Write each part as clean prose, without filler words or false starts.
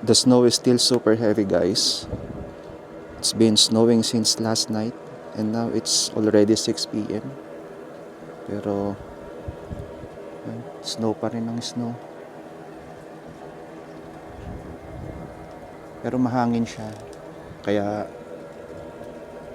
The snow is still super heavy, guys. It's been snowing since last night and now it's already 6 p.m. Pero snow pa rin ang snow. Pero mahangin siya. Kaya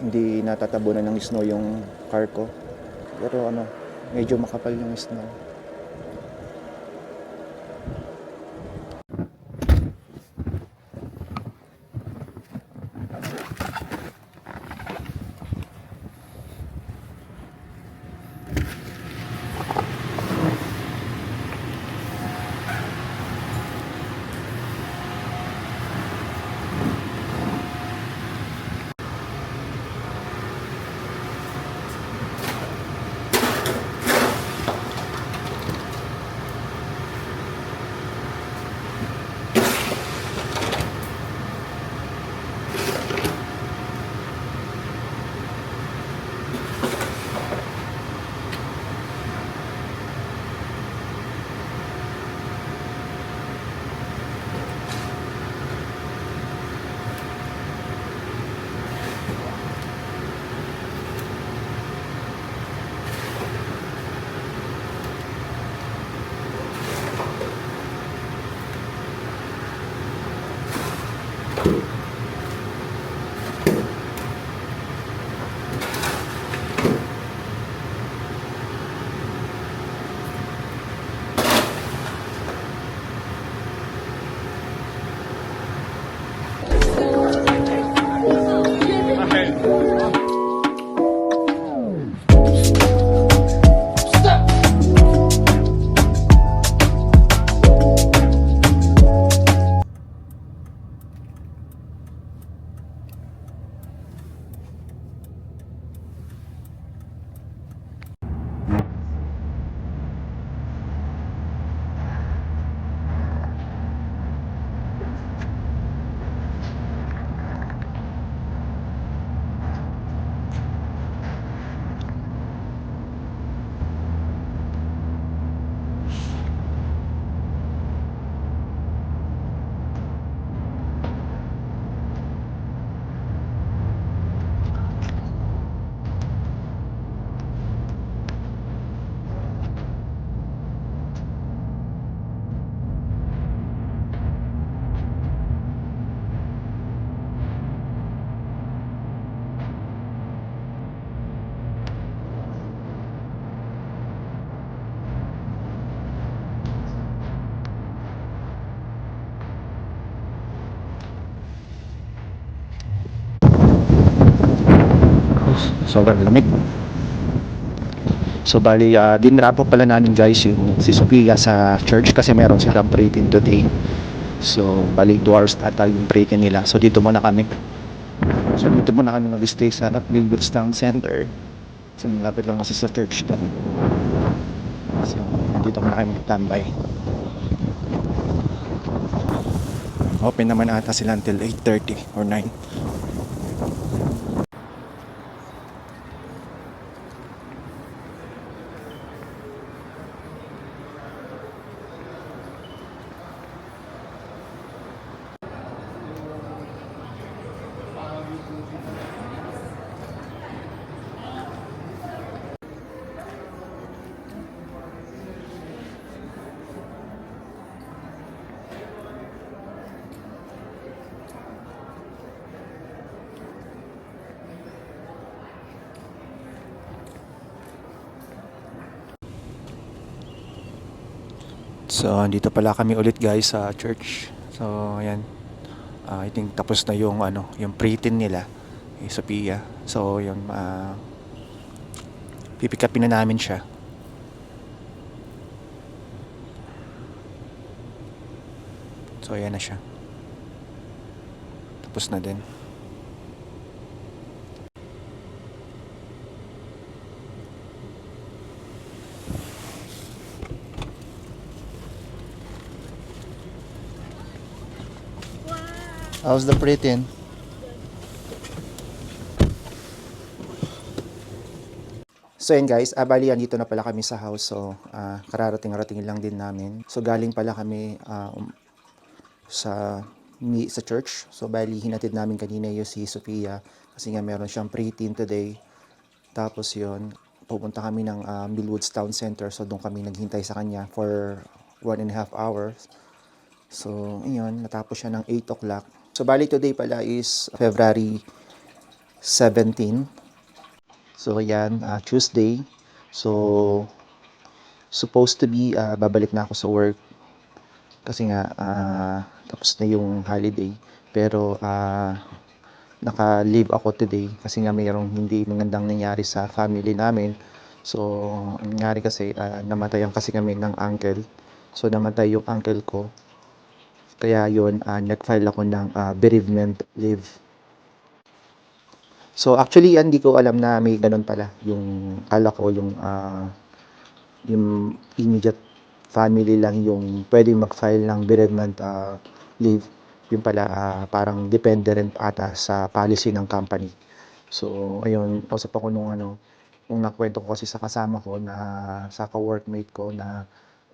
hindi natatabunan ng snow yung car ko. Pero medyo makapal yung snow. Sobrang lamig. So bali, dinrap pala namin guys yung si Sophia sa church kasi meron silang pray-in today. So bali 2 hours ata yung pray-in nila. So dito muna kami. So dito muna kami mag-stay sa Milbits Town Center. So malapit lang kasi sa church doon. So dito muna kami mag-tambay. Open naman ata sila until 8:30 or 9. So, dito pala kami ulit guys sa church. So, ayan. I think tapos na yung yung pre-tin nila, Sophia. So, yung pipick upin na namin siya. So, ayan na siya. Tapos na din. How's the pre-tin? So yun guys, bali dito na pala kami sa house. So kararating-rating lang din namin. So galing pala kami sa meet sa church. So bali hinatid namin kanina yung si Sofia kasi nga meron siyang pre-teen today. Tapos yun, pupunta kami ng Millwoods Town Center. So doon kami naghintay sa kanya for 1.5 hours. So ayun, natapos siya ng 8 o'clock. So bali today pala is February 17. So yan, Tuesday. So supposed to be babalik na ako sa work kasi nga tapos na yung holiday, pero naka-leave ako today kasi nga mayroong hindi magandang nangyari sa family namin. So ang nangyari kasi namatayan kasi kami ng uncle. So namatay yung uncle ko, kaya yun nag-file ako ng bereavement leave. So actually hindi ko alam na may ganun pala, yung kala ko yung immediate family lang yung pwedeng mag-file ng bereavement leave. Yung pala parang depende rin ata sa policy ng company. So ayun, kausap ako nung nung nakwento ko kasi sa kasama ko na sa ka-workmate ko na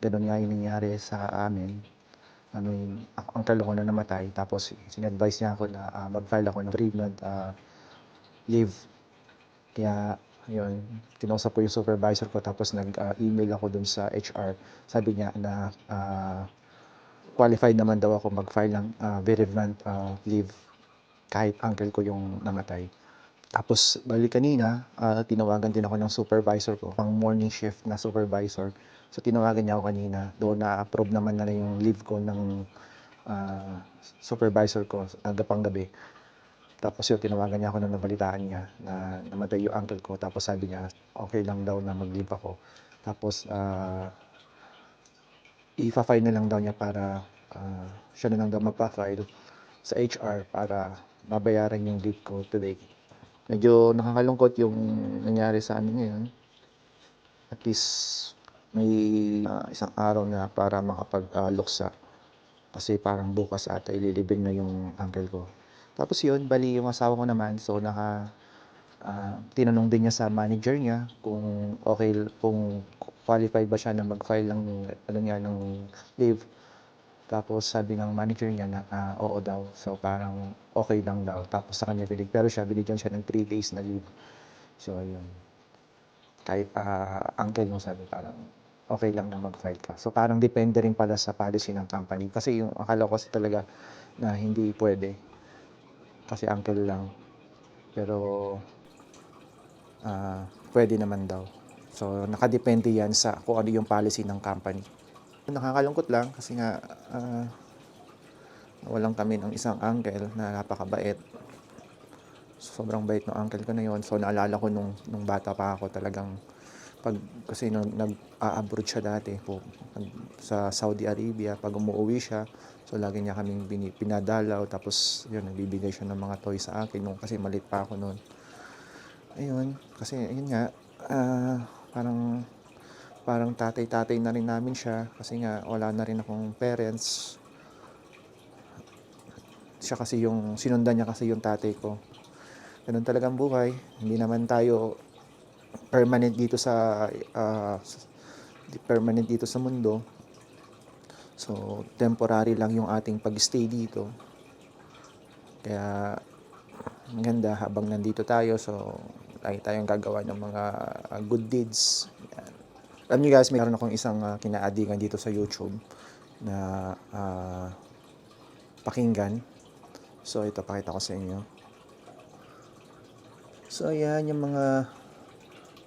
gano'n nga yung nangyari sa amin. Yung uncle ko na namatay, tapos sin-advise niya ako na mag-file ako ng bereavement leave. Kaya yun, kinausap ko yung supervisor ko, tapos nag-email ako dun sa HR. Sabi niya na qualified naman daw ako mag-file ng bereavement leave kahit uncle ko yung namatay. Tapos balik kanina, tinawagan din ako ng supervisor ko, pang morning shift na supervisor. So tinawagan niya ako kanina, doon na-approve naman na yung leave ko ng supervisor ko agapang gabi. Tapos yun, tinawagan niya ako nung nabalitaan niya na namatay yung uncle ko. Tapos sabi niya, okay lang daw na mag-leave ako. Tapos, i-file na lang daw niya para siya na lang daw magpa-file sa HR para babayaran yung leave ko today. Medyo nakakalungkot yung nangyari sa amin ngayon. At least, may isang araw na para makapag-luksa. Kasi parang bukas ata ililibing na yung uncle ko. Tapos yun, bali yung asawa ko naman, so tinanong din niya sa manager niya kung okay, kung qualified ba siya na mag-file ng leave. Tapos sabi ng manager niya na oo daw, so parang okay lang daw. Tapos sa kanya pero binigyan siya ng 3 days na leave. So yun, kahit uncle mo sabi parang okay lang na mag-file ka. So parang depende rin pala sa policy ng company. Kasi yung akala ko kasi talaga na hindi pwede kasi uncle lang. Pero pwede naman daw. So nakadepende yan sa kung ano yung policy ng company. Nakakalungkot lang kasi nga nawalan kami ng isang uncle na napakabait. Sobrang bait ng uncle ko na yon. So naalala ko nung bata pa ako, talagang kasi nung nag-a-abroad siya dati sa Saudi Arabia, pag umuwi siya, so lagi niya kaming pinadalaw, tapos yun, nagbibigay siya ng mga toys sa akin kasi maliit pa ako noon. Ayun, kasi ayun nga, parang tatay-tatay na rin namin siya kasi nga wala na rin akong parents. Siya kasi sinundan niya kasi yung tatay ko. Ganun talagang buhay. Hindi naman tayo permanent dito sa mundo. So temporary lang yung ating pag-stay dito. Kaya maganda habang nandito tayo, so lagi tayong gagawa ng mga good deeds. Yan. Alam niyo guys, meron akong isang kinaadikan dito sa YouTube na pakinggan. So ito, pakita ko sa inyo. So ayan yung mga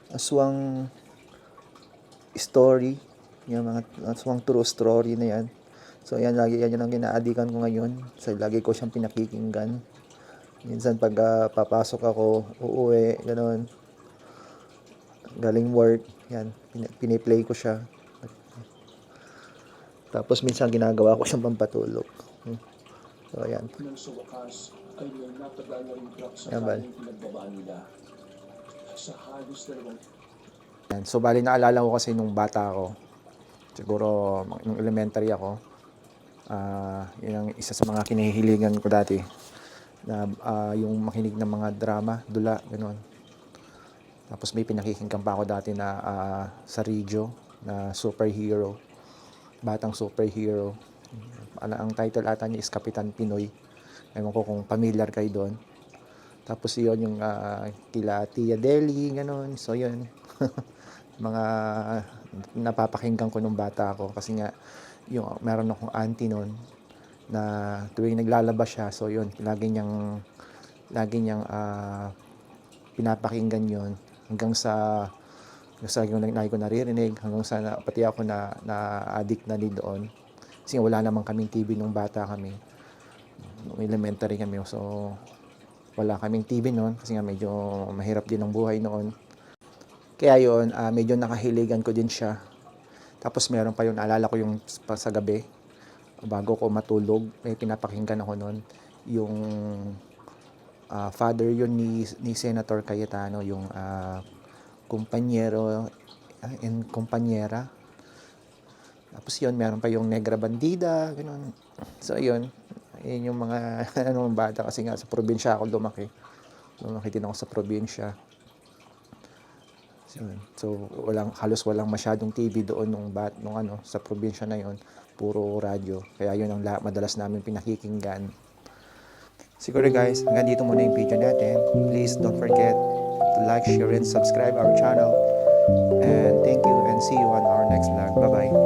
aswang story, yung mga aswang true story na yan. So yan, yan ang kinaadikan ko ngayon. So lagi ko siyang pinakikinggan. Minsan pag papasok ako, uuwi, gano'n, galing work, yan, piniplay ko siya. Tapos minsan ginagawa ko siyang pampatulog. So yan. Nang sa wakas ay may natagal na rin truck sa Yan, kanyang pinagbabaan nila. Sa halos dalawang Yan. So bali naalala ko kasi nung bata ako, siguro nung elementary ako, yun ang isa sa mga kinahihiligan ko dati na yung makinig ng mga drama, dula, gano'n. Tapos may pinakikinggan pa ako dati na sa radio na superhero, batang superhero. Ang title ata niya is Kapitan Pinoy. Ewan ko kung familiar kayo doon. Tapos yun yung kila Tia Deli, ganun. So yun, mga napapakinggan ko nung bata ako kasi nga yung meron akong auntie noon na tuwing naglalabas siya, so yun, lagi niyang pinapakinggan yun hanggang sa yung lagi ko naririnig, hanggang sa pati ako na addict na din doon. Kasi wala namang kaming TV nung bata kami. Nung elementary kami, so wala kaming TV noon kasi nga medyo mahirap din ang buhay noon. Kaya yun, medyo nakahiligan ko din siya. Tapos meron pa yung naalala ko yung sa gabi, bago ko matulog, may pinapakinggan ako noon. Yung father yun ni Senator Cayetano, yung kumpanyero and kumpanyera. Tapos yun, meron pa yung Negra Bandida, gano'n. So yun yung mga anong bata kasi nga sa probinsya ako lumaki. Lumaki din ako sa probinsya. So halos walang masyadong TV doon nung sa probinsya na yon, puro radyo. Kaya yun ang madalas namin pinakikinggan. Siguro guys, hanggang dito muna yung video natin. Please don't forget to like, share, and subscribe our channel. And thank you and see you on our next vlog. Bye-bye.